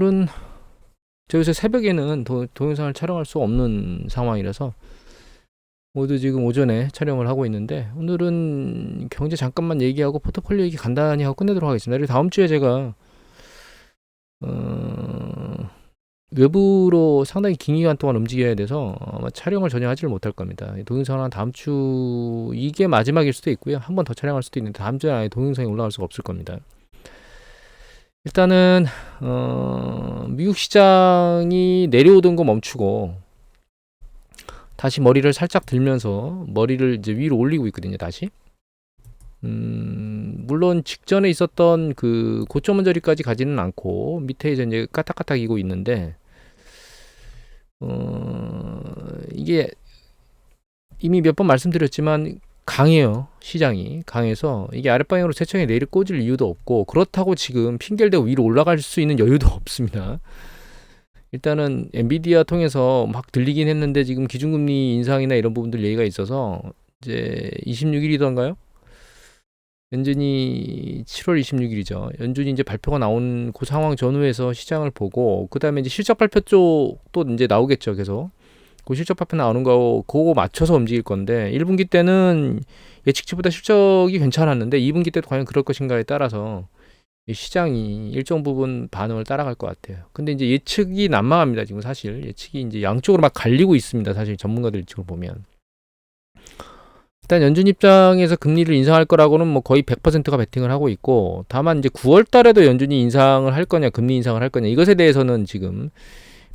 오늘은 저 요새 새벽에는 동영상을 촬영할 수 없는 상황이라서 모두 지금 오전에 촬영을 하고 있는데, 오늘은 경제 잠깐만 얘기하고 포트폴리오 얘기 간단히 하고 끝내도록 하겠습니다. 그리고 다음 주에 제가 외부로 상당히 긴 기간 동안 움직여야 돼서 아마 촬영을 전혀 하지를 못할 겁니다. 동영상은 다음 주 이게 마지막일 수도 있고요. 한 번 더 촬영할 수도 있는데 다음 주에 아예 동영상이 올라갈 수가 없을 겁니다. 일단은 미국 시장이 내려오던 거 멈추고 다시 머리를 살짝 들면서 머리를 이제 위로 올리고 있거든요. 다시. 물론 직전에 있었던 그 고점 언저리까지 가지는 않고 밑에 이제 까딱까딱이고 있는데, 이게 이미 몇 번 말씀드렸지만 강해요. 시장이 강해서 이게 아랫방향으로 세청에 내리 꽂을 이유도 없고, 그렇다고 지금 핑계를 대고 위로 올라갈 수 있는 여유도 없습니다. 일단은 엔비디아 통해서 막 들리긴 했는데 지금 기준금리 인상이나 이런 부분들 얘기가 있어서 이제 26일이던가요? 연준이 7월 26일이죠. 연준이 이제 발표가 나온 그 상황 전후에서 시장을 보고, 그 다음에 이제 실적 발표 쪽도 이제 나오겠죠. 계속 그 실적 발표 나오는 거 그거 맞춰서 움직일 건데, 1분기 때는 예측치보다 실적이 괜찮았는데 2분기 때도 과연 그럴 것인가에 따라서 이 시장이 일정 부분 반응을 따라갈 것 같아요. 근데 이제 예측이 난망합니다. 지금 사실 예측이 이제 양쪽으로 막 갈리고 있습니다. 사실 전문가들 예측을 보면 일단 연준 입장에서 금리를 인상할 거라고는 뭐 거의 100%가 베팅을 하고 있고, 다만 이제 9월 달에도 연준이 인상을 할 거냐, 금리 인상을 할 거냐, 이것에 대해서는 지금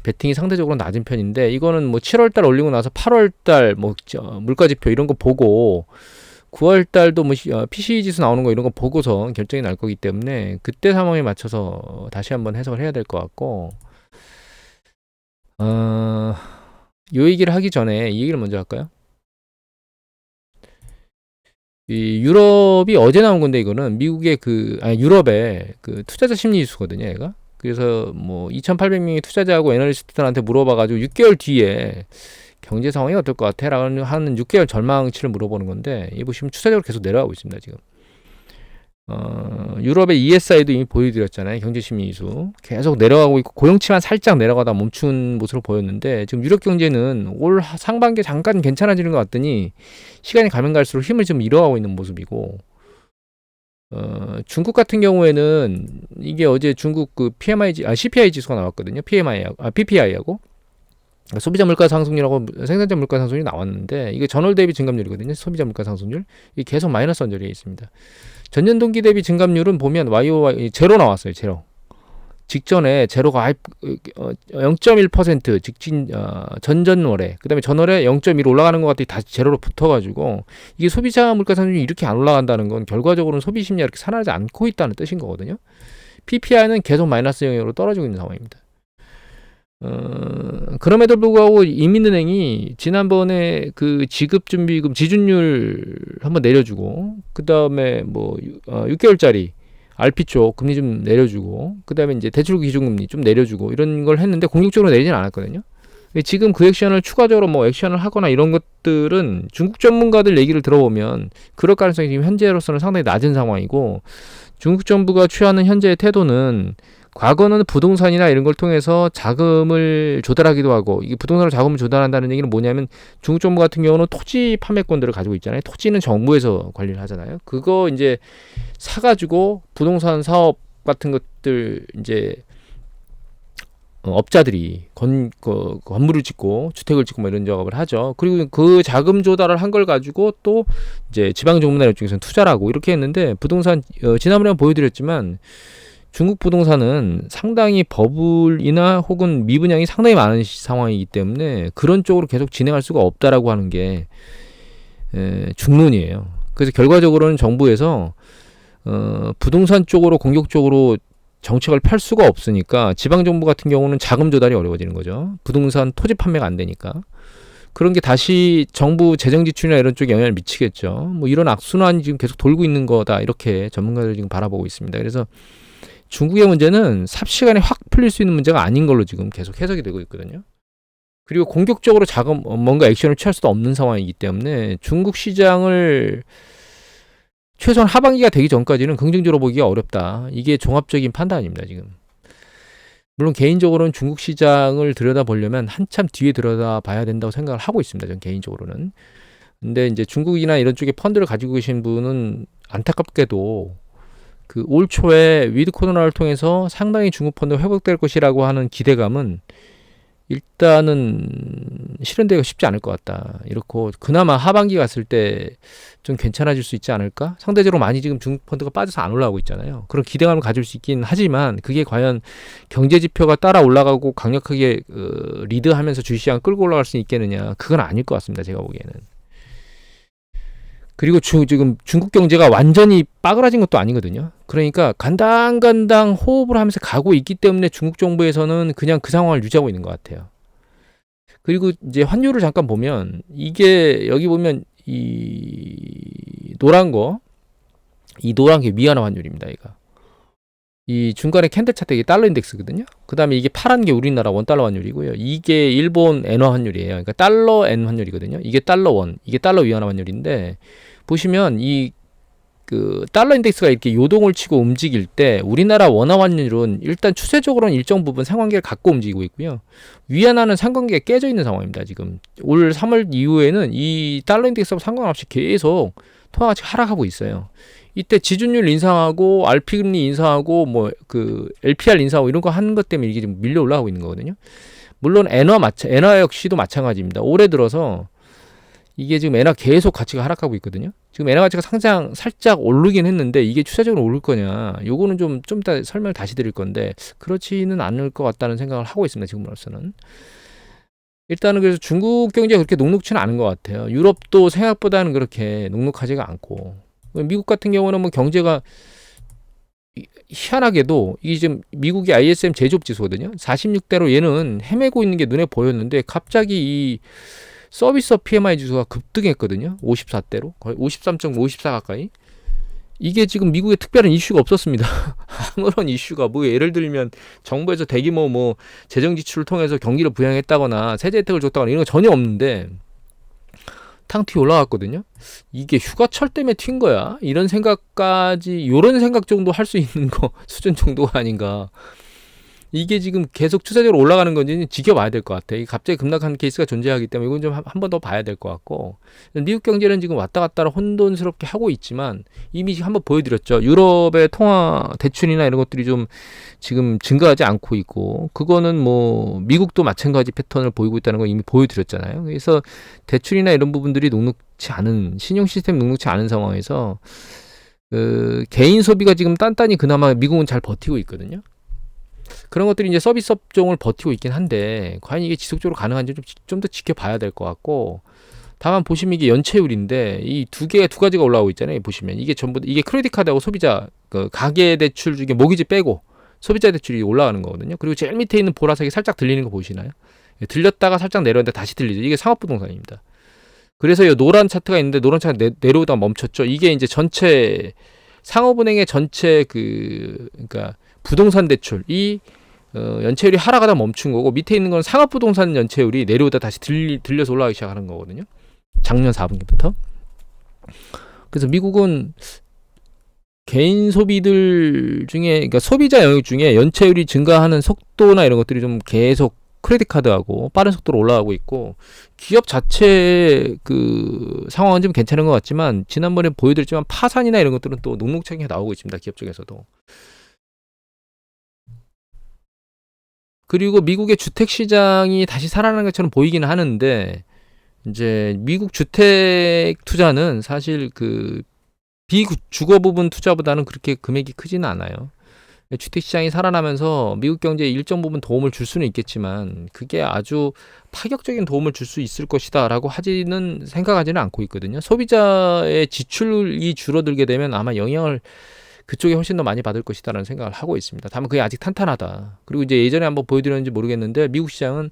베팅이 상대적으로 낮은 편인데, 이거는 뭐 7월 달 올리고 나서 8월 달 뭐 물가 지표 이런 거 보고 9월 달도 뭐 PCE 지수 나오는 거 이런 거 보고서 결정이 날 거기 때문에 그때 상황에 맞춰서 다시 한번 해석을 해야 될 것 같고, 요 얘기를 하기 전에 이 얘기를 먼저 할까요? 이 유럽이 어제 나온 건데, 이거는 미국의 유럽의 그 투자자 심리 지수거든요, 얘가. 그래서 뭐 2,800명의 투자자하고 애널리스트들한테 물어봐가지고 6개월 뒤에 경제 상황이 어떨 것 같아? 라는 하는 6개월 전망치를 물어보는 건데, 이 보시면 추세적으로 계속 내려가고 있습니다, 지금. 유럽의 ESI도 이미 보여드렸잖아요. 경제심리지수 계속 내려가고 있고, 고용치만 살짝 내려가다 멈춘 모습으로 보였는데, 지금 유럽 경제는 올 상반기에 잠깐 괜찮아지는 것 같더니 시간이 가면 갈수록 힘을 좀 잃어가고 있는 모습이고, 중국 같은 경우에는 이게 어제 중국 그 CPI 지수가 나왔거든요. PPI하고 소비자 물가 상승률하고 생산자 물가 상승률이 나왔는데, 이게 전월 대비 증감률이거든요. 소비자 물가 상승률 이게 계속 마이너스 언저리에 있습니다. 전년 동기 대비 증감률은 보면 YOY 제로 나왔어요. 제로. 직전에 제로가 0.1% 전전월에, 그 다음에 전월에 0.1 올라가는 것 같더니 다시 제로로 붙어가지고, 이게 소비자 물가 상승률이 이렇게 안 올라간다는 건 결과적으로는 소비 심리가 이렇게 살아나지 않고 있다는 뜻인 거거든요. PPI는 계속 마이너스 영역으로 떨어지고 있는 상황입니다. 그럼에도 불구하고 이민은행이 지난번에 그 지급준비금 지준율 한번 내려주고, 그 다음에 뭐 6개월짜리 RP 쪽 금리 좀 내려주고, 그 다음에 이제 대출 기준금리 좀 내려주고, 이런 걸 했는데 공격적으로 내리진 않았거든요. 지금 그 액션을 추가적으로 뭐 액션을 하거나 이런 것들은 중국 전문가들 얘기를 들어보면 그럴 가능성이 지금 현재로서는 상당히 낮은 상황이고, 중국 정부가 취하는 현재의 태도는, 과거는 부동산이나 이런 걸 통해서 자금을 조달하기도 하고, 이게 부동산으로 자금을 조달한다는 얘기는 뭐냐면, 중국 정부 같은 경우는 토지 판매권들을 가지고 있잖아요. 토지는 정부에서 관리를 하잖아요. 그거 이제 사가지고 부동산 사업 같은 것들 이제 업자들이 건물을 짓고 주택을 짓고 뭐 이런 작업을 하죠. 그리고 그 자금 조달을 한 걸 가지고 또 이제 지방 정부나 이쪽에서는 투자를 하고 이렇게 했는데, 부동산 지난번에 보여드렸지만 중국 부동산은 상당히 버블이나 혹은 미분양이 상당히 많은 상황이기 때문에 그런 쪽으로 계속 진행할 수가 없다라고 하는 게 중론이에요. 그래서 결과적으로는 정부에서 부동산 쪽으로 공격적으로 정책을 펼 수가 없으니까, 지방정부 같은 경우는 자금 조달이 어려워지는 거죠. 부동산 토지 판매가 안 되니까. 그런 게 다시 정부 재정 지출이나 이런 쪽에 영향을 미치겠죠. 뭐 이런 악순환이 지금 계속 돌고 있는 거다, 이렇게 전문가들 지금 바라보고 있습니다. 그래서 중국의 문제는 삽시간에 확 풀릴 수 있는 문제가 아닌 걸로 지금 계속 해석이 되고 있거든요. 그리고 공격적으로 뭔가 액션을 취할 수도 없는 상황이기 때문에 중국 시장을 최소한 하반기가 되기 전까지는 긍정적으로 보기가 어렵다. 이게 종합적인 판단입니다, 지금. 물론 개인적으로는 중국 시장을 들여다보려면 한참 뒤에 들여다봐야 된다고 생각을 하고 있습니다. 전 개인적으로는. 근데 이제 중국이나 이런 쪽에 펀드를 가지고 계신 분은 안타깝게도 그 올 초에 위드 코로나를 통해서 상당히 중국 펀드가 회복될 것이라고 하는 기대감은 일단은 실현되기가 쉽지 않을 것 같다. 이렇고 그나마 하반기 갔을 때 좀 괜찮아질 수 있지 않을까? 상대적으로 많이 지금 중국 펀드가 빠져서 안 올라가고 있잖아요. 그런 기대감을 가질 수 있긴 하지만 그게 과연 경제 지표가 따라 올라가고 강력하게 리드하면서 주식시장 끌고 올라갈 수 있겠느냐? 그건 아닐 것 같습니다. 제가 보기에는. 그리고 지금 중국 경제가 완전히 빠그라진 것도 아니거든요. 그러니까 간당간당 호흡을 하면서 가고 있기 때문에 중국 정부에서는 그냥 그 상황을 유지하고 있는 것 같아요. 그리고 이제 환율을 잠깐 보면 이게 여기 보면 이 노란 게 위안화 환율입니다. 이 중간에 캔들 차트 이게 달러 인덱스거든요. 그 다음에 이게 파란 게 우리나라 원달러 환율이고요. 이게 일본 엔화 환율이에요. 그러니까 달러 엔 환율이거든요. 이게 달러 원, 이게 달러 위안화 환율인데 보시면 이 그 달러 인덱스가 이렇게 요동을 치고 움직일 때 우리나라 원화 환율은 일단 추세적으로는 일정 부분 상관계를 갖고 움직이고 있고요. 위안화는 상관계가 깨져 있는 상황입니다. 지금 올 3월 이후에는 이 달러 인덱스와 상관없이 계속 통화 가치가 하락하고 있어요. 이때 지준율 인상하고 RP 금리 인상하고 뭐 그 LPR 인상하고 이런 거 하는 것 때문에 이게 지금 밀려 올라가고 있는 거거든요. 물론 엔화 역시도 마찬가지입니다. 올해 들어서 이게 지금 엔화 계속 가치가 하락하고 있거든요. 지금 엔화 가치가 살짝 오르긴 했는데 이게 추세적으로 오를 거냐? 요거는 좀 이따 설명을 다시 드릴 건데 그렇지는 않을 것 같다는 생각을 하고 있습니다. 지금으로서는. 일단은 그래서 중국 경제가 그렇게 녹록치는 않은 것 같아요. 유럽도 생각보다는 그렇게 녹록하지가 않고 미국 같은 경우는 뭐 경제가 희한하게도 이게 지금 미국의 ISM 제조업 지수거든요. 46대로 얘는 헤매고 있는 게 눈에 보였는데 갑자기 이 서비스업 PMI 지수가 급등했거든요. 54대로 거의 53.54 가까이. 이게 지금 미국에 특별한 이슈가 없었습니다. 아무런 이슈가 뭐 예를 들면 정부에서 대규모 뭐 재정 지출을 통해서 경기를 부양했다거나 세제 혜택을 줬다거나 이런 거 전혀 없는데 탕 튀어 올라갔거든요. 이게 휴가철 때문에 튄 거야? 이런 생각 정도 할 수 있는 거 수준 정도가 아닌가. 이게 지금 계속 추세적으로 올라가는 건지 지켜봐야 될 것 같아. 이게 갑자기 급락한 케이스가 존재하기 때문에 이건 좀 한 번 더 봐야 될 것 같고 미국 경제는 지금 왔다 갔다 혼돈스럽게 하고 있지만 이미 한번 보여드렸죠. 유럽의 통화 대출이나 이런 것들이 좀 지금 증가하지 않고 있고 그거는 뭐 미국도 마찬가지 패턴을 보이고 있다는 거 이미 보여드렸잖아요. 그래서 대출이나 이런 부분들이 녹록치 않은 신용 시스템 녹록치 않은 상황에서 개인 소비가 지금 단단히 그나마 미국은 잘 버티고 있거든요. 그런 것들이 이제 서비스 업종을 버티고 있긴 한데 과연 이게 지속적으로 가능한지 좀 더 지켜봐야 될 것 같고 다만 보시면 이게 연체율인데 이 두 가지가 올라오고 있잖아요. 보시면 이게 전부 이게 크레딧 카드하고 소비자 가계 대출 중에 모기지 빼고 소비자 대출이 올라가는 거거든요. 그리고 제일 밑에 있는 보라색이 살짝 들리는 거 보이시나요? 들렸다가 살짝 내려왔는데 다시 들리죠. 이게 상업부동산입니다. 그래서 이 노란 차트가 있는데 노란 차트가 내려오다가 멈췄죠. 이게 이제 전체 상업은행의 전체 그러니까 부동산 대출이 연체율이 하락하다 멈춘 거고 밑에 있는 건 상업부동산 연체율이 내려오다 다시 들려서 올라가기 시작하는 거거든요. 작년 4분기부터. 그래서 미국은 개인 소비들 중에 그러니까 소비자 영역 중에 연체율이 증가하는 속도나 이런 것들이 좀 계속 크레딧 카드하고 빠른 속도로 올라가고 있고 기업 자체 상황은 좀 괜찮은 것 같지만 지난번에 보여드렸지만 파산이나 이런 것들은 또 녹록하게 나오고 있습니다. 기업 쪽에서도. 그리고 미국의 주택 시장이 다시 살아나는 것처럼 보이기는 하는데 이제 미국 주택 투자는 사실 비주거 부분 투자보다는 그렇게 금액이 크지는 않아요. 주택 시장이 살아나면서 미국 경제에 일정 부분 도움을 줄 수는 있겠지만 그게 아주 파격적인 도움을 줄 수 있을 것이다라고 생각하지는 않고 있거든요. 소비자의 지출이 줄어들게 되면 아마 영향을 그쪽에 훨씬 더 많이 받을 것이다라는 생각을 하고 있습니다. 다만 그게 아직 탄탄하다. 그리고 이제 예전에 한번 보여드렸는지 모르겠는데 미국 시장은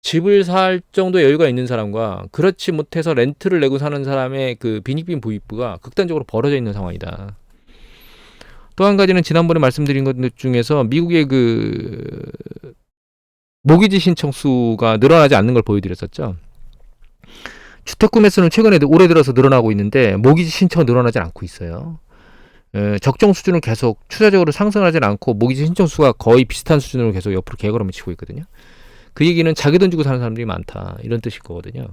집을 살 정도 여유가 있는 사람과 그렇지 못해서 렌트를 내고 사는 사람의 빈익빈 부익부가 극단적으로 벌어져 있는 상황이다. 또 한 가지는 지난번에 말씀드린 것 중에서 미국의 모기지 신청 수가 늘어나지 않는 걸 보여드렸었죠. 주택 구매 수는 최근에 올해 들어서 늘어나고 있는데 모기지 신청은 늘어나지 않고 있어요. 적정 수준을 계속 추세적으로 상승하진 않고 모기지 신청 수가 거의 비슷한 수준으로 계속 옆으로 개걸음을 치고 있거든요. 그 얘기는 자기 돈 주고 사는 사람들이 많다 이런 뜻일 거거든요.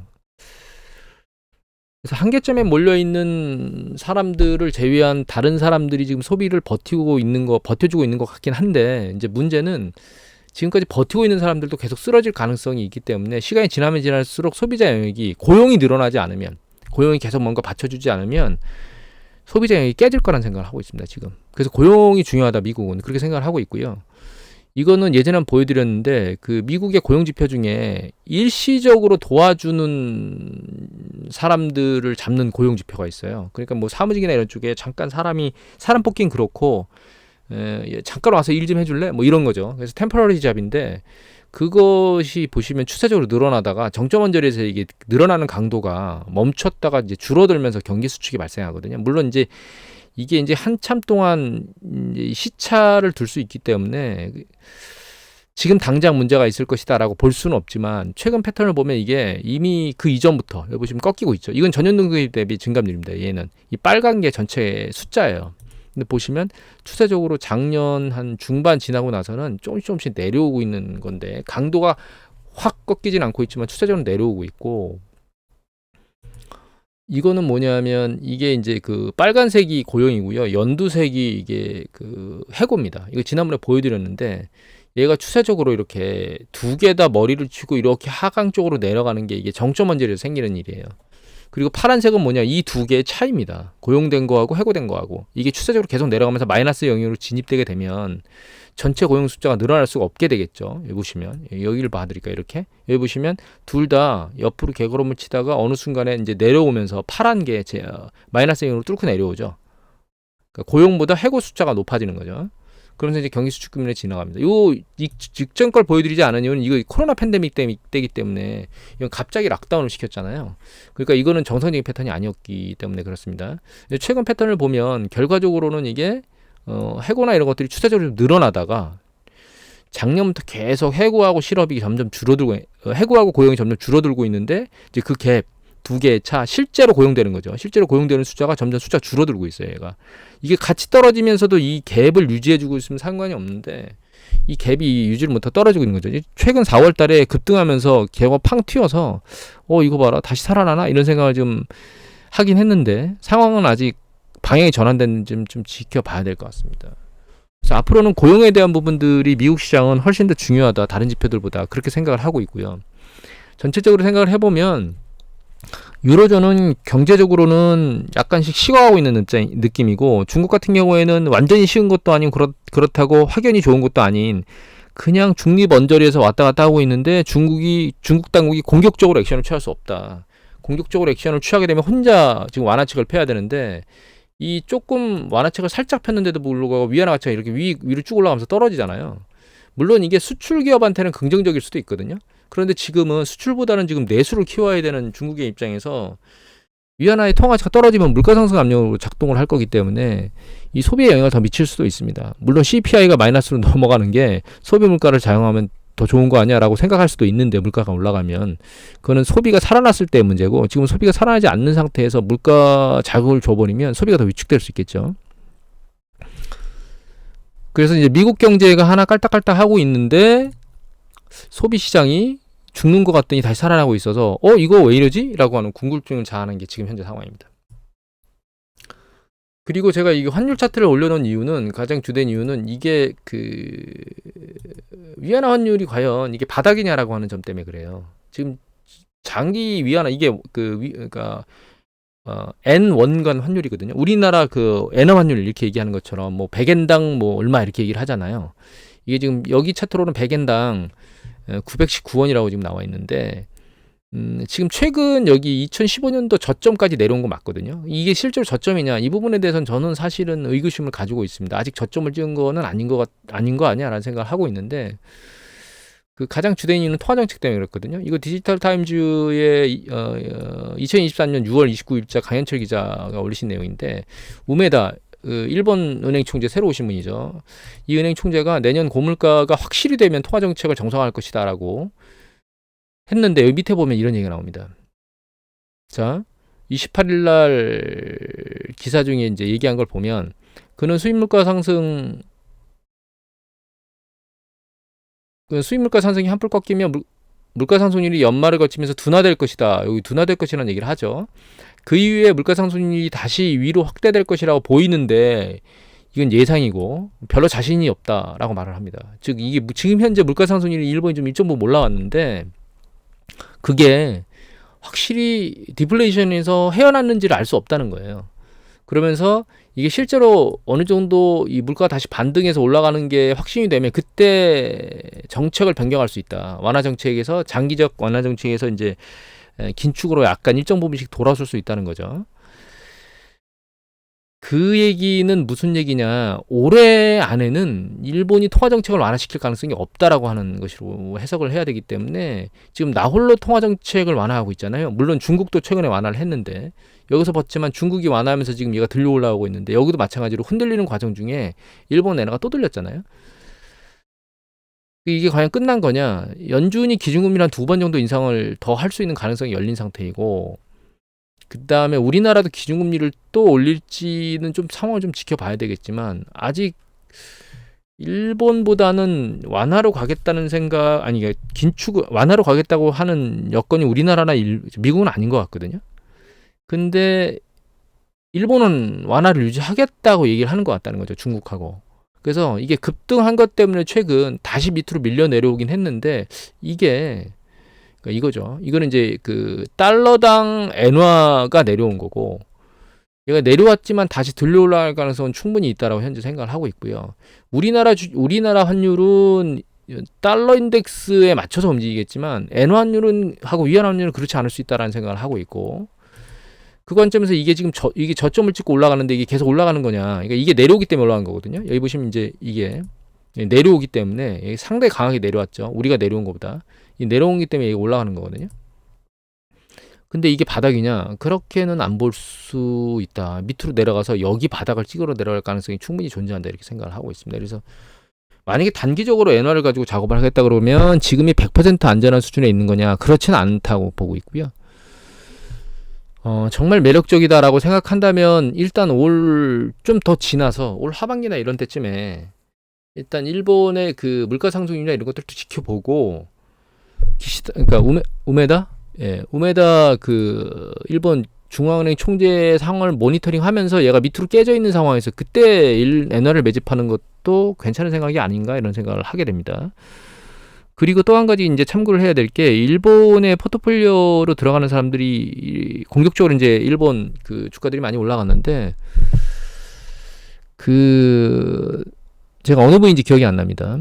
그래서 한계점에 몰려있는 사람들을 제외한 다른 사람들이 지금 소비를 버텨주고 있는 것 같긴 한데, 이제 문제는 지금까지 버티고 있는 사람들도 계속 쓰러질 가능성이 있기 때문에 시간이 지나면 지날수록 소비자 영역이 고용이 늘어나지 않으면, 고용이 계속 뭔가 받쳐주지 않으면 소비자 영역이 깨질 거라는 생각을 하고 있습니다, 지금. 그래서 고용이 중요하다, 미국은. 그렇게 생각을 하고 있고요. 이거는 예전에 한번 보여드렸는데, 그 미국의 고용 지표 중에 일시적으로 도와주는 사람들을 잡는 고용 지표가 있어요. 그러니까 뭐 사무직이나 이런 쪽에 잠깐 사람 뽑긴 그렇고, 잠깐 와서 일 좀 해줄래? 뭐 이런 거죠. 그래서 템퍼러리 잡인데, 그것이 보시면 추세적으로 늘어나다가 정점 언저리에서 이게 늘어나는 강도가 멈췄다가 이제 줄어들면서 경기 수축이 발생하거든요. 물론 이제 이게 이제 한참 동안 이제 시차를 둘 수 있기 때문에 지금 당장 문제가 있을 것이다라고 볼 수는 없지만, 최근 패턴을 보면 이게 이미 그 이전부터 여기 보시면 꺾이고 있죠. 이건 전년 동기 대비 증감률입니다. 얘는 이 빨간 게 전체 숫자예요. 근데 보시면 추세적으로 작년 한 중반 지나고 나서는 조금씩 내려오고 있는 건데, 강도가 확 꺾이진 않고 있지만 추세적으로 내려오고 있고, 이거는 뭐냐면 이게 이제 그 빨간색이 고용이고요, 연두색이 이게 그 해고입니다. 이거 지난번에 보여드렸는데, 얘가 추세적으로 이렇게 두 개 다 머리를 치고 이렇게 하강 쪽으로 내려가는 게 이게 정점 언저리에서 생기는 일이에요. 그리고 파란색은 뭐냐, 이 두 개의 차이입니다. 고용된 거하고 해고된 거하고. 이게 추세적으로 계속 내려가면서 마이너스 영역으로 진입되게 되면 전체 고용 숫자가 늘어날 수가 없게 되겠죠. 여기 보시면, 여기를 봐드릴까요? 이렇게 여기 보시면 둘 다 옆으로 개걸음을 치다가 어느 순간에 이제 내려오면서 파란 게 마이너스 영역으로 뚫고 내려오죠. 그러니까 고용보다 해고 숫자가 높아지는 거죠. 그러면서 이제 경기 수축 국면에 지나갑니다. 이 직전 걸 보여드리지 않은 이유는 이거 코로나 팬데믹 때기 때문에 이건 갑자기 락다운을 시켰잖아요. 그러니까 이거는 정상적인 패턴이 아니었기 때문에 그렇습니다. 최근 패턴을 보면 결과적으로는 이게 해고나 이런 것들이 추세적으로 늘어나다가 작년부터 계속 해고하고 실업이 점점 줄어들고, 해고하고 고용이 점점 줄어들고 있는데, 이제 그 갭 두 개의 차, 실제로 고용되는 거죠. 실제로 고용되는 숫자가 점점 줄어들고 있어요, 얘가. 이게 같이 떨어지면서도 이 갭을 유지해주고 있으면 상관이 없는데, 이 갭이 유지를 못하고 떨어지고 있는 거죠. 최근 4월 달에 급등하면서 갭가 팡 튀어서, 이거 봐라, 다시 살아나나? 이런 생각을 좀 하긴 했는데, 상황은 아직 방향이 전환됐는지 좀 지켜봐야 될 것 같습니다. 그래서 앞으로는 고용에 대한 부분들이 미국 시장은 훨씬 더 중요하다, 다른 지표들보다. 그렇게 생각을 하고 있고요. 전체적으로 생각을 해보면, 유로존은 경제적으로는 약간씩 식어가고 있는 느낌이고, 중국 같은 경우에는 완전히 식은 것도 아니고 그렇다고 확연히 좋은 것도 아닌 그냥 중립 언저리에서 왔다 갔다 하고 있는데, 중국 당국이 공격적으로 액션을 취할 수 없다. 공격적으로 액션을 취하게 되면 혼자 지금 완화책을 펴야 되는데, 이 조금 완화책을 살짝 폈는데도 불구하고 위안화 가치가 이렇게 위로 쭉 올라가면서 떨어지잖아요. 물론 이게 수출 기업한테는 긍정적일 수도 있거든요. 그런데 지금은 수출보다는 지금 내수를 키워야 되는 중국의 입장에서 위안화의 통화가치가 떨어지면 물가 상승 압력으로 작동을 할 거기 때문에 이 소비에 영향을 더 미칠 수도 있습니다. 물론 CPI가 마이너스로 넘어가는 게 소비 물가를 작용하면 더 좋은 거 아니야 라고 생각할 수도 있는데, 물가가 올라가면 그거는 소비가 살아났을 때의 문제고, 지금 소비가 살아나지 않는 상태에서 물가 자극을 줘버리면 소비가 더 위축될 수 있겠죠. 그래서 이제 미국 경제가 하나 깔딱깔딱 하고 있는데 소비 시장이 죽는 것 같더니 다시 살아나고 있어서 이거 왜 이러지? 라고 하는 궁금증을 자아하는 게 지금 현재 상황입니다. 그리고 제가 이 환율 차트를 올려놓은 이유는, 가장 주된 이유는 이게 그 위안화 환율이 과연 이게 바닥이냐라고 하는 점 때문에 그래요. 지금 장기 위안화 이게 그러니까 N 원간 환율이거든요. 우리나라 그 엔화 환율 이렇게 얘기하는 것처럼 뭐 100엔당 뭐 얼마 이렇게 얘기를 하잖아요. 이게 지금 여기 차트로는 100엔당 919원이라고 지금 나와 있는데, 지금 최근 여기 2015년도 저점까지 내려온 거 맞거든요. 이게 실제로 저점이냐, 이 부분에 대해서는 저는 사실은 의구심을 가지고 있습니다. 아직 저점을 찍은 거는 아닌 거 아니야라는 생각을 하고 있는데, 그 가장 주된 이유는 통화 정책 때문에 그렇거든요. 이거 디지털 타임즈의 2023년 6월 29일자 강현철 기자가 올리신 내용인데, 우메다 일본 은행 총재, 새로 오신 분이죠. 이 은행 총재가 내년 고물가가 확실히 되면 통화 정책을 정상화할 것이다라고 했는데, 여기 밑에 보면 이런 얘기가 나옵니다. 자, 28일 날 기사 중에 이제 얘기한 걸 보면, 그는 수입 물가 상승이 한풀 꺾이며 물가 상승률이 연말을 거치면서 둔화될 것이다. 여기 둔화될 것이라는 얘기를 하죠. 그 이후에 물가 상승률이 다시 위로 확대될 것이라고 보이는데 이건 예상이고 별로 자신이 없다라고 말을 합니다. 즉 이게 지금 현재 물가 상승률이 일본이 좀 1.5 올라왔는데 그게 확실히 디플레이션에서 헤어났는지를 알 수 없다는 거예요. 그러면서 이게 실제로 어느 정도 이 물가가 다시 반등해서 올라가는 게 확신이 되면 그때 정책을 변경할 수 있다. 완화 정책에서 장기적 완화 정책에서 이제 긴축으로 약간 일정 부분씩 돌아설 수 있다는 거죠. 그 얘기는 무슨 얘기냐? 올해 안에는 일본이 통화 정책을 완화시킬 가능성이 없다라고 하는 것으로 해석을 해야 되기 때문에 지금 나홀로 통화 정책을 완화하고 있잖아요. 물론 중국도 최근에 완화를 했는데 여기서 봤지만 중국이 완화하면서 지금 얘가 들려 올라오고 있는데 여기도 마찬가지로 흔들리는 과정 중에 일본 엔화가 또 들렸잖아요. 이게 과연 끝난 거냐? 연준이 기준금리를 한 2번 정도 인상을 더 할 수 있는 가능성이 열린 상태이고 그 다음에 우리나라도 기준금리를 또 올릴지는 좀 상황을 좀 지켜봐야 되겠지만 아직 일본보다는 완화로 가겠다는 생각 아니 긴축 완화로 가겠다고 하는 여건이 우리나라나 미국은 아닌 것 같거든요. 근데 일본은 완화를 유지하겠다고 얘기를 하는 것 같다는 거죠. 중국하고. 그래서 이게 급등한 것 때문에 최근 다시 밑으로 밀려 내려오긴 했는데 이게 그러니까 이거죠. 이거는 이제 그 달러당 엔화가 내려온 거고 얘가 내려왔지만 다시 들려 올라갈 가능성은 충분히 있다라고 현재 생각을 하고 있고요. 우리나라 환율은 달러 인덱스에 맞춰서 움직이겠지만 엔화 환율은 하고 위안 환율은 그렇지 않을 수 있다라는 생각을 하고 있고 그 관점에서 이게 지금 이게 저점을 찍고 올라가는데 이게 계속 올라가는 거냐? 그러니까 이게 내려오기 때문에 올라간 거거든요. 여기 보시면 이제 이게 내려오기 때문에 상당히 강하게 내려왔죠. 우리가 내려온 것보다. 내려오기 때문에 올라가는 거거든요. 근데 이게 바닥이냐? 그렇게는 안 볼 수 있다. 밑으로 내려가서 여기 바닥을 찍으러 내려갈 가능성이 충분히 존재한다. 이렇게 생각을 하고 있습니다. 그래서 만약에 단기적으로 엔화를 가지고 작업을 하겠다 그러면 지금이 100% 안전한 수준에 있는 거냐? 그렇지는 않다고 보고 있고요. 정말 매력적이다라고 생각한다면 일단 올 좀 더 지나서 올 하반기나 이런 때쯤에 일단 일본의 그 물가 상승률이나 이런 것들도 지켜보고 그러니까 우메다 그 일본 중앙은행 총재 상황을 모니터링하면서 얘가 밑으로 깨져 있는 상황에서 그때 엔화를 매집하는 것도 괜찮은 생각이 아닌가 이런 생각을 하게 됩니다. 그리고 또 한 가지 이제 참고를 해야 될 게 일본의 포트폴리오로 들어가는 사람들이 공격적으로 이제 일본 그 주가들이 많이 올라갔는데 그 제가 어느 분인지 기억이 안 납니다.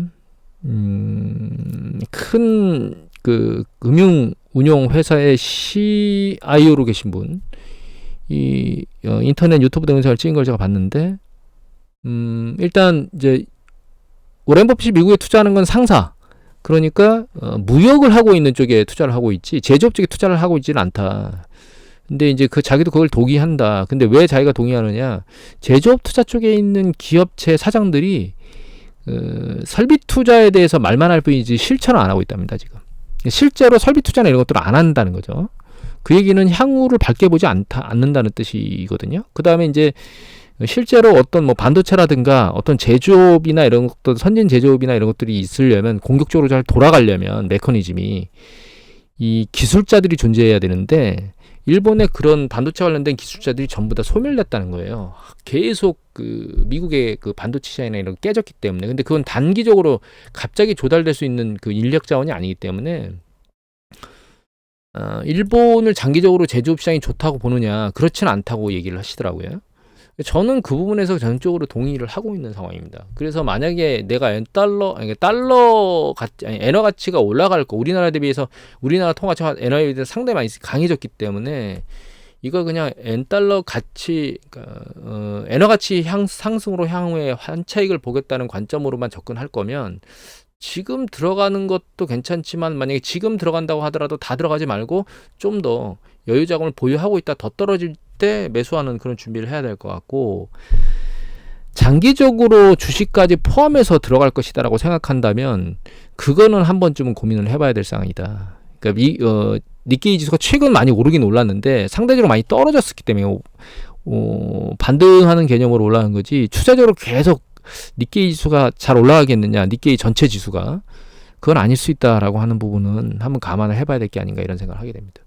큰 그 금융 운용 회사의 CIO로 계신 분, 인터넷 유튜브 동영상을 찍은 걸 제가 봤는데, 일단 이제 워렌 버핏이 미국에 투자하는 건 상사, 그러니까 무역을 하고 있는 쪽에 투자를 하고 있지 제조업 쪽에 투자를 하고 있지는 않다. 근데 이제 자기도 그걸 동의한다. 근데 왜 자기가 동의하느냐? 제조업 투자 쪽에 있는 기업체 사장들이 설비 투자에 대해서 말만 할 뿐이지 실천을 안 하고 있답니다, 지금. 실제로 설비 투자나 이런 것들을 안 한다는 거죠. 그 얘기는 향후를 밝게 보지 않는다는 뜻이거든요. 그 다음에 이제 실제로 어떤 뭐 반도체라든가 어떤 제조업이나 이런 것들, 선진 제조업이나 이런 것들이 있으려면 공격적으로 잘 돌아가려면 메커니즘이 이 기술자들이 존재해야 되는데 일본의 그런 반도체 관련된 기술자들이 전부 다 소멸됐다는 거예요. 계속 그 미국의 그 반도체 시장이나 이런 게 깨졌기 때문에. 근데 그건 단기적으로 갑자기 조달될 수 있는 그 인력 자원이 아니기 때문에 일본을 장기적으로 제조업 시장이 좋다고 보느냐 그렇지는 않다고 얘기를 하시더라고요. 저는 그 부분에서 전적으로 동의를 하고 있는 상황입니다. 그래서 만약에 내가 엔화 가치가 올라갈 거, 우리나라 대비해서 우리나라 통화가 엔화에 대해서 상당히 많이 강해졌기 때문에 이거 그냥 엔달러 가치, 엔화 가치 상승으로 향후에 환차익을 보겠다는 관점으로만 접근할 거면 지금 들어가는 것도 괜찮지만 만약에 지금 들어간다고 하더라도 다 들어가지 말고 좀 더 여유 자금을 보유하고 있다 더 떨어질 때 매수하는 그런 준비를 해야 될 것 같고 장기적으로 주식까지 포함해서 들어갈 것이다라고 생각한다면 그거는 한 번쯤은 고민을 해봐야 될 상황이다. 그러니까 니케이 지수가 최근 많이 오르긴 올랐는데 상대적으로 많이 떨어졌기 때문에 반등하는 개념으로 올라간 거지 추세적으로 계속 니케이 지수가 잘 올라가겠느냐, 니케이 전체 지수가 그건 아닐 수 있다라고 하는 부분은 한번 감안을 해봐야 될 게 아닌가 이런 생각을 하게 됩니다.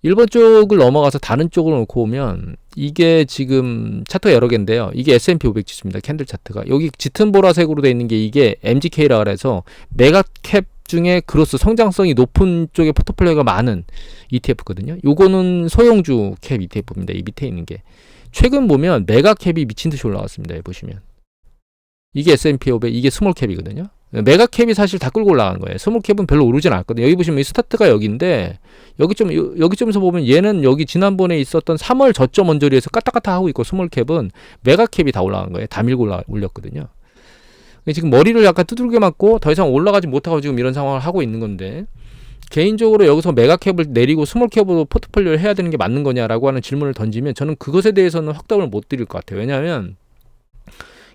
1번 쪽을 넘어가서 다른 쪽으로 놓고 보면 이게 지금 차트가 여러 개인데요. 이게 S&P 500 지수입니다. 캔들 차트가. 여기 짙은 보라색으로 되어 있는 게 이게 MGK라 그래서 메가캡 중에 그로스 성장성이 높은 쪽에 포트폴리오가 많은 ETF거든요. 요거는 소형주 캡 ETF입니다. 이 밑에 있는 게. 최근 보면 메가캡이 미친 듯이 올라왔습니다. 여기 보시면. 이게 S&P 500, 이게 스몰캡이거든요. 메가캡이 사실 다 끌고 올라가는 거예요. 스몰캡은 별로 오르진 않거든요. 여기 보시면 이 스타트가 여기인데 여기쯤에서 보면 얘는 여기 지난번에 있었던 3월 저점 언저리에서 까딱까딱 하고 있고 스몰캡은 메가캡이 다 올라간 거예요. 다 밀고 올렸거든요. 지금 머리를 약간 두들겨 맞고 더 이상 올라가지 못하고 지금 이런 상황을 하고 있는 건데 개인적으로 여기서 메가캡을 내리고 스몰캡으로 포트폴리오를 해야 되는 게 맞는 거냐라고 하는 질문을 던지면 저는 그것에 대해서는 확답을 못 드릴 것 같아요. 왜냐하면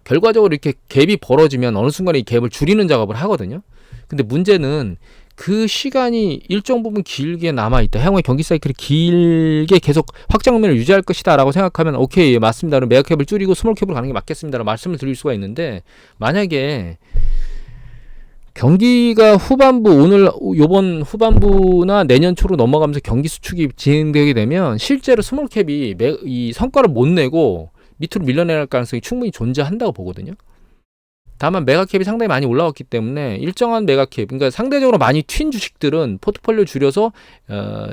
결과적으로 이렇게 갭이 벌어지면 어느 순간에 이 갭을 줄이는 작업을 하거든요. 근데 문제는 그 시간이 일정 부분 길게 남아있다. 향후에 경기 사이클이 길게 계속 확장면을 유지할 것이다 라고 생각하면 오케이, 맞습니다. 그럼 메가캡을 줄이고 스몰캡으로 가는 게 맞겠습니다 라고 말씀을 드릴 수가 있는데 만약에 경기가 요번 후반부나 내년 초로 넘어가면서 경기 수축이 진행되게 되면 실제로 스몰캡이 이 성과를 못 내고 밑으로 밀려낼 가능성이 충분히 존재한다고 보거든요. 다만 메가캡이 상당히 많이 올라왔기 때문에 일정한 메가캡, 그러니까 상대적으로 많이 튄 주식들은 포트폴리오 줄여서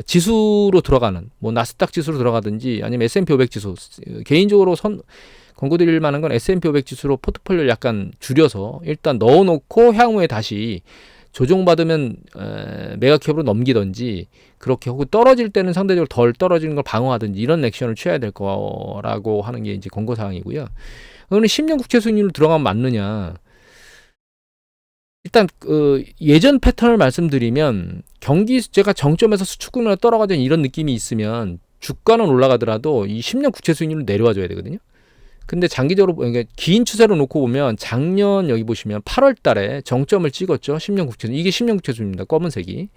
지수로 들어가는, 뭐 나스닥 지수로 들어가든지 아니면 S&P 500 지수, 개인적으로 권고드릴 만한 건 S&P 500 지수로 포트폴리오를 약간 줄여서 일단 넣어놓고 향후에 다시 조정받으면 메가캡으로 넘기든지 그렇게 혹은 떨어질 때는 상대적으로 덜 떨어지는 걸 방어하든지 이런 액션을 취해야 될 거라고 하는 게 이제 권고사항이고요. 그러면 10년 국채 수익률로 들어가면 맞느냐? 일단 예전 패턴을 말씀드리면 제가 정점에서 수축금리가 떨어가는 이런 느낌이 있으면 주가는 올라가더라도 이 10년 국채 수익률을 내려와 줘야 되거든요. 근데 장기적으로 그러니까 긴 추세로 놓고 보면 작년 여기 보시면 8월 달에 정점을 찍었죠. 10년 국채. 이게 10년 국채 수입니다. 검은색이.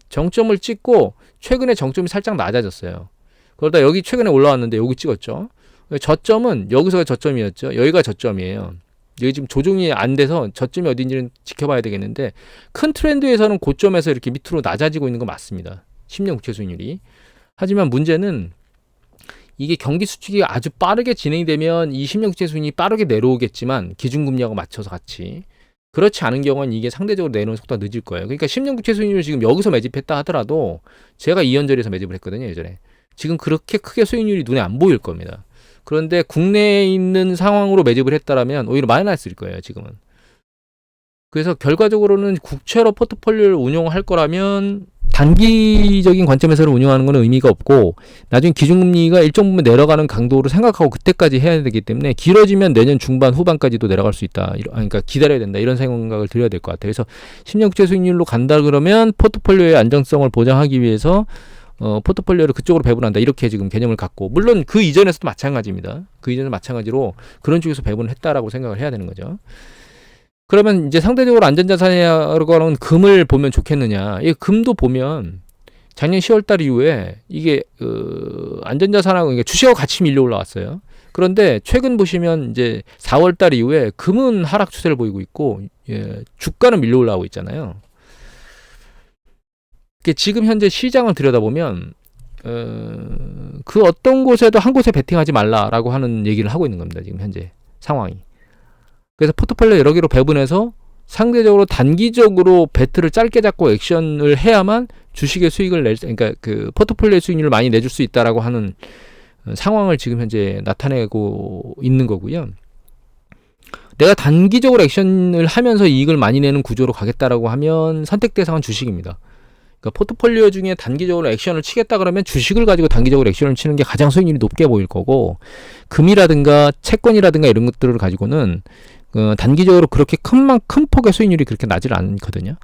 정점을 찍고 최근에 정점이 살짝 낮아졌어요. 그러다 여기 최근에 올라왔는데 여기 찍었죠. 저점은 여기서가 저점이었죠. 여기가 저점이에요. 여기 지금 조정이 안 돼서 저점이 어딘지는 지켜봐야 되겠는데 큰 트렌드에서는 고점에서 이렇게 밑으로 낮아지고 있는 거 맞습니다. 10년 국채 수익률이. 하지만 문제는 이게 경기 수축이 아주 빠르게 진행되면 이 10년 국채 수익률이 빠르게 내려오겠지만 기준금리하고 맞춰서 같이. 그렇지 않은 경우는 이게 상대적으로 내려오는 속도가 늦을 거예요. 그러니까 10년 국채 수익률을 지금 여기서 매집했다 하더라도 제가 이연절에서 매집을 했거든요. 예전에. 지금 그렇게 크게 수익률이 눈에 안 보일 겁니다. 그런데 국내에 있는 상황으로 매집을 했다라면 오히려 마이너스일 거예요. 지금은. 그래서 결과적으로는 국채로 포트폴리오를 운용할 거라면 단기적인 관점에서는 운영하는 건 의미가 없고 나중에 기준금리가 일정 부분 내려가는 강도를 생각하고 그때까지 해야 되기 때문에 길어지면 내년 중반 후반까지도 내려갈 수 있다. 그러니까 기다려야 된다. 이런 생각을 드려야 될 것 같아요. 그래서 10년 국채 수익률로 간다 그러면 포트폴리오의 안정성을 보장하기 위해서 포트폴리오를 그쪽으로 배분한다. 이렇게 지금 개념을 갖고 물론 그 이전에서도 마찬가지입니다. 그 이전에 마찬가지로 그런 쪽에서 배분을 했다라고 생각을 해야 되는 거죠. 그러면 이제 상대적으로 안전자산이라고 하는 금을 보면 좋겠느냐. 이 금도 보면 작년 10월달 이후에 이게 안전자산하고 그러니까 주식하고 같이 밀려 올라왔어요. 그런데 최근 보시면 이제 4월달 이후에 금은 하락 추세를 보이고 있고 주가는 밀려 올라오고 있잖아요. 지금 현재 시장을 들여다보면 그 어떤 곳에도 한 곳에 베팅하지 말라라고 하는 얘기를 하고 있는 겁니다. 지금 현재 상황이. 그래서 포트폴리오 여러 개로 배분해서 상대적으로 단기적으로 배트를 짧게 잡고 액션을 해야만 주식의 수익을 그러니까 그 포트폴리오 수익률을 많이 내줄 수 있다라고 하는 상황을 지금 현재 나타내고 있는 거고요. 내가 단기적으로 액션을 하면서 이익을 많이 내는 구조로 가겠다라고 하면 선택 대상은 주식입니다. 그러니까 포트폴리오 중에 단기적으로 액션을 치겠다 그러면 주식을 가지고 단기적으로 액션을 치는 게 가장 수익률이 높게 보일 거고 금이라든가 채권이라든가 이런 것들을 가지고는 단기적으로 그렇게 큰 폭의 수익률이 그렇게 나질 않거든요.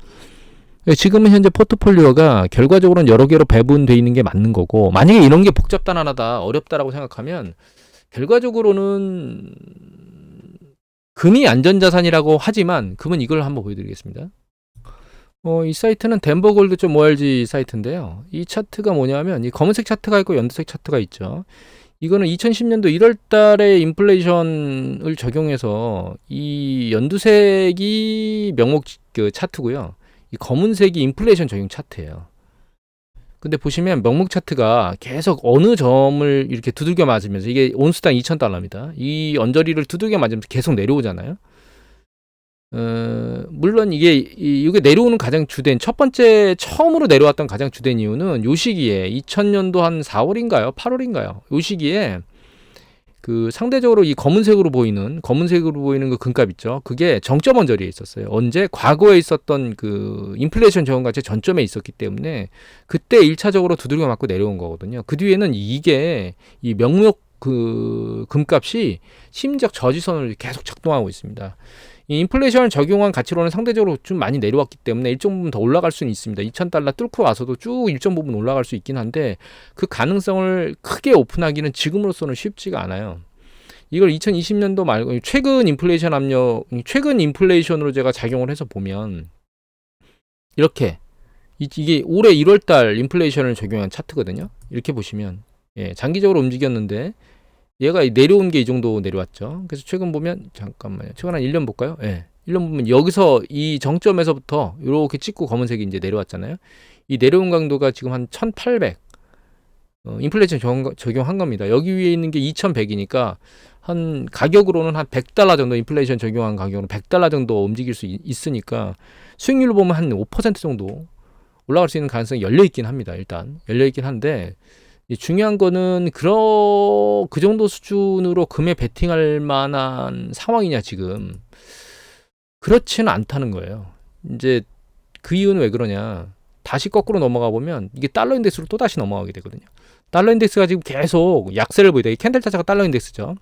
지금은 현재 포트폴리오가 결과적으로는 여러 개로 배분되어 있는 게 맞는 거고 만약에 이런 게 복잡단하다 어렵다라고 생각하면 결과적으로는 금이 안전자산이라고 하지만 금은 이걸 한번 보여드리겠습니다. 이 사이트는 denvergold.org 사이트인데요. 이 차트가 뭐냐면 이 검은색 차트가 있고 연두색 차트가 있죠. 이거는 2010년도 1월 달에 인플레이션을 적용해서 이 연두색이 명목 그 차트고요. 이 검은색이 인플레이션 적용 차트예요. 근데 보시면 명목 차트가 계속 어느 점을 이렇게 두들겨 맞으면서, 이게 온수당 2,000달러입니다. 이 언저리를 두들겨 맞으면서 계속 내려오잖아요. 물론 이게 내려오는 가장 주된, 첫 번째 처음으로 내려왔던 가장 주된 이유는 요 시기에 2000년도 한 4월인가요? 8월인가요? 요 시기에 그 상대적으로 이 검은색으로 보이는 그 금값 있죠. 그게 정점 언저리에 있었어요. 언제? 과거에 있었던 그 인플레이션 저항가치 전점에 있었기 때문에 그때 1차적으로 두들겨 맞고 내려온 거거든요. 그 뒤에는 이게 이 명목 그 금값이 심리적 저지선을 계속 작동하고 있습니다. 이 인플레이션을 적용한 가치로는 상대적으로 좀 많이 내려왔기 때문에 일정 부분 더 올라갈 수는 있습니다. 2,000달러 뚫고 와서도 쭉 일정 부분 올라갈 수 있긴 한데 그 가능성을 크게 오픈하기는 지금으로서는 쉽지가 않아요. 이걸 2020년도 말고 최근 인플레이션 압력, 최근 인플레이션으로 제가 작용을 해서 보면 이렇게 이게 올해 1월달 인플레이션을 적용한 차트거든요. 이렇게 보시면 장기적으로 움직였는데 얘가 내려온 게 이 정도 내려왔죠. 그래서 최근 보면, 잠깐만요. 최근 한 1년 볼까요? 1년 보면 여기서 이 정점에서부터 이렇게 찍고 검은색이 이제 내려왔잖아요. 이 내려온 강도가 지금 한 1800. 인플레이션 적용한 겁니다. 여기 위에 있는 게 2100이니까 한 가격으로는 한 100달러 정도, 인플레이션 적용한 가격으로 100달러 정도 움직일 수 있으니까 수익률을 보면 한 5% 정도 올라갈 수 있는 가능성이 열려 있긴 합니다. 일단 열려 있긴 한데 중요한 거는 그 정도 수준으로 금에 베팅할 만한 상황이냐, 지금. 그렇지는 않다는 거예요. 이제 그 이유는 왜 그러냐. 다시 거꾸로 넘어가 보면 이게 달러 인덱스로 또 다시 넘어가게 되거든요. 달러 인덱스가 지금 계속 약세를 보이다. 이 캔들 자체가 달러 인덱스죠.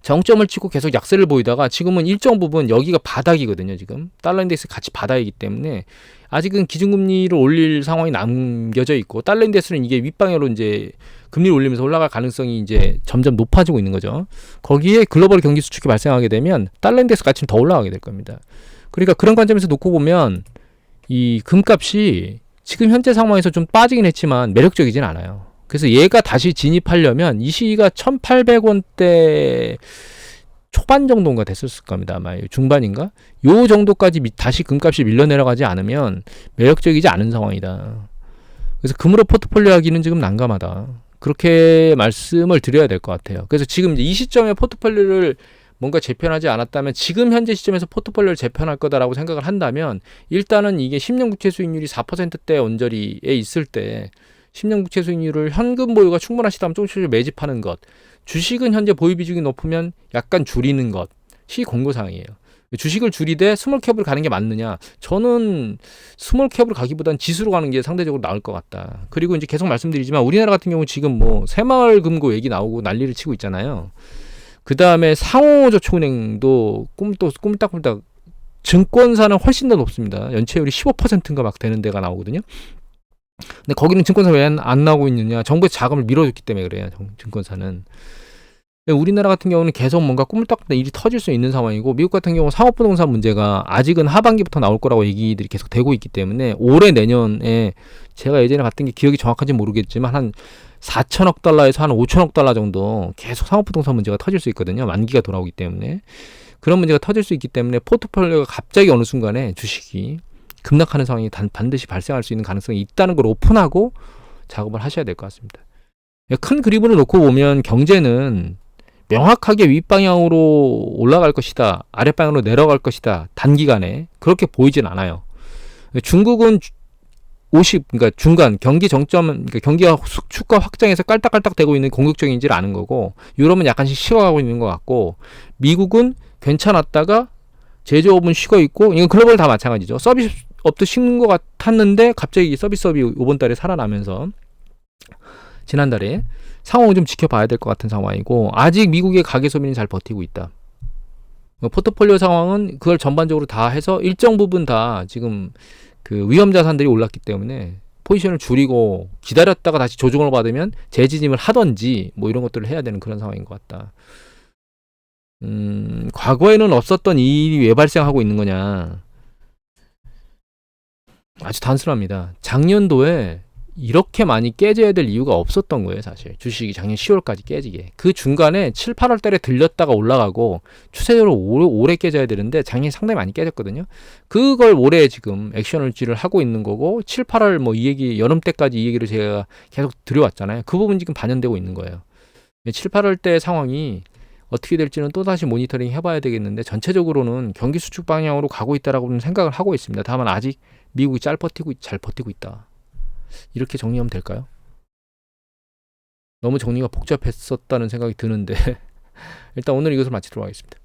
정점을 치고 계속 약세를 보이다가 지금은 일정 부분 여기가 바닥이거든요. 지금 달러 인덱스 같이 바닥이기 때문에 아직은 기준금리를 올릴 상황이 남겨져 있고, 달러 인덱스는 이게 윗방향으로 이제 금리를 올리면서 올라갈 가능성이 이제 점점 높아지고 있는 거죠. 거기에 글로벌 경기 수축이 발생하게 되면 달러 인덱스 가치는 더 올라가게 될 겁니다. 그러니까 그런 관점에서 놓고 보면 이 금값이 지금 현재 상황에서 좀 빠지긴 했지만 매력적이진 않아요. 그래서 얘가 다시 진입하려면 이 시기가 1,800원대 초반 정도인가 됐었을 겁니다. 아마 중반인가? 요 정도까지 다시 금값이 밀려 내려가지 않으면 매력적이지 않은 상황이다. 그래서 금으로 포트폴리오 하기는 지금 난감하다. 그렇게 말씀을 드려야 될 것 같아요. 그래서 지금 이제 이 시점에 포트폴리오를 뭔가 재편하지 않았다면, 지금 현재 시점에서 포트폴리오를 재편할 거다라고 생각을 한다면, 일단은 이게 10년 국채 수익률이 4%대 언저리에 있을 때 10년 국채 수익률을 현금 보유가 충분하시다면 조금씩 매집하는 것, 주식은 현재 보유 비중이 높으면 약간 줄이는 것이 공고사항이에요. 주식을 줄이되 스몰캡을 가는 게 맞느냐? 저는 스몰캡을 가기보단 지수로 가는 게 상대적으로 나을 것 같다. 그리고 이제 계속 말씀드리지만 우리나라 같은 경우 지금 뭐 새마을금고 얘기 나오고 난리를 치고 있잖아요. 그 다음에 상호저축은행도 꿈딱꿈딱 증권사는 훨씬 더 높습니다. 연체율이 15%인가 막 되는 데가 나오거든요. 근데 거기는 증권사 왜 안 나오고 있느냐? 정부에서 자금을 밀어줬기 때문에 그래요. 증권사는. 우리나라 같은 경우는 계속 뭔가 꾸물딱꾸딱 일이 터질 수 있는 상황이고, 미국 같은 경우 상업부동산 문제가 아직은 하반기부터 나올 거라고 얘기들이 계속 되고 있기 때문에 올해 내년에, 제가 예전에 봤던 게 기억이 정확한지 모르겠지만 한 4천억 달러에서 한 5천억 달러 정도 계속 상업부동산 문제가 터질 수 있거든요. 만기가 돌아오기 때문에. 그런 문제가 터질 수 있기 때문에 포트폴리오가 갑자기 어느 순간에 주식이 급락하는 상황이 반드시 발생할 수 있는 가능성이 있다는 걸 오픈하고 작업을 하셔야 될 것 같습니다. 큰 그림으로 놓고 보면 경제는 명확하게 윗방향으로 올라갈 것이다, 아랫방향으로 내려갈 것이다, 단기간에 그렇게 보이진 않아요. 중국은 50, 그러니까 중간 경기 정점, 그러니까 경기가 축가 확장해서 깔딱깔딱 되고 있는 공격적인지를 아는 거고, 유럽은 약간씩 식어가고 있는 것 같고, 미국은 괜찮았다가 제조업은 식어 있고, 이건 글로벌 다 마찬가지죠. 서비스업도 식는 것 같았는데 갑자기 서비스업이 이번 달에 살아나면서, 지난달에 상황을 좀 지켜봐야 될 것 같은 상황이고, 아직 미국의 가계 소비는 잘 버티고 있다. 포트폴리오 상황은 그걸 전반적으로 다 해서 일정 부분 다 지금 그 위험 자산들이 올랐기 때문에 포지션을 줄이고 기다렸다가 다시 조정을 받으면 재진입을 하던지 뭐 이런 것들을 해야 되는 그런 상황인 것 같다. 과거에는 없었던 일이 왜 발생하고 있는 거냐? 아주 단순합니다. 작년도에 이렇게 많이 깨져야 될 이유가 없었던 거예요, 사실. 주식이 작년 10월까지 깨지게. 그 중간에 7, 8월 달에 들렸다가 올라가고 추세적으로 오래 깨져야 되는데 작년에 상당히 많이 깨졌거든요. 그걸 올해 지금 액션을지를 하고 있는 거고 7, 8월 뭐 이 얘기 여름 때까지 이 얘기를 제가 계속 드려왔잖아요. 그 부분 지금 반영되고 있는 거예요. 7, 8월 때 상황이 어떻게 될지는 또다시 모니터링 해봐야 되겠는데 전체적으로는 경기 수축 방향으로 가고 있다라고는 생각을 하고 있습니다. 다만 아직 미국이 잘 버티고 있다. 이렇게 정리하면 될까요? 너무 정리가 복잡했었다는 생각이 드는데 일단 오늘 이것을 마치도록 하겠습니다.